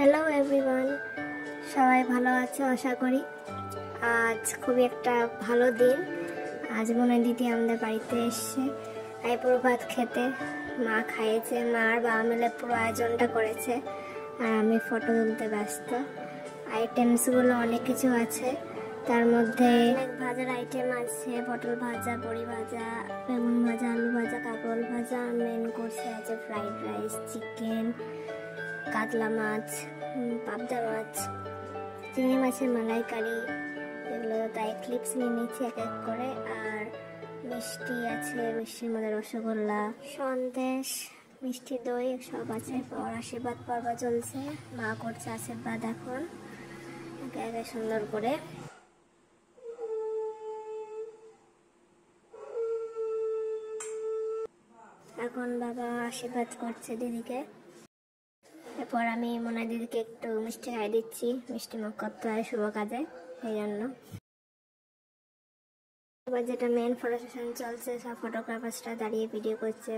Hello everyone, সবাই ভালো আছে আশা করি। আজ খুবই একটা ভালো দিন। আজ মনে দিদি আমাদের বাড়িতে এসছে পুরো ভাত খেতে। মা খাইয়েছে, মা আর বাবা মিলে পুরো আয়োজনটা করেছে আর আমি ফটো তুলতে ব্যস্ত। আইটেমসগুলো অনেক কিছু আছে, তার মধ্যে অনেক ভাজার আইটেম আছে, পটল ভাজা, বড়ি ভাজা, বেগুন ভাজা, আলু ভাজা, কাঁকরোল ভাজা। মেন কোর্সে আছে ফ্রাইড রাইস, চিকেন, কাতলা মাছ, পাবদা মাছ, চিংড়ি মাছের মালাইকারি, এগুলো তাই ক্লিপস নিয়ে নিচ্ছি এক এক করে। আর মিষ্টি আছে, মিষ্টির মধ্যে রসগোল্লা, সন্দেশ, মিষ্টি দই সব আছে। পর আশীর্বাদ পর্ব চলছে, মা করছে আশীর্বাদ এখন একে একে সুন্দর করে। এখন বাবা আশীর্বাদ করছে দিদিকে। এরপর আমি মোনা দিদিকে একটু মিষ্টি খাইয়ে দিচ্ছি, মিষ্টি মুখ করতে হয় শুভ কাজে, এই জন্য। এবার যেটা মেন ফটো সেশন চলছে, সব ফটোগ্রাফার্সরা দাঁড়িয়ে ভিডিও করছে।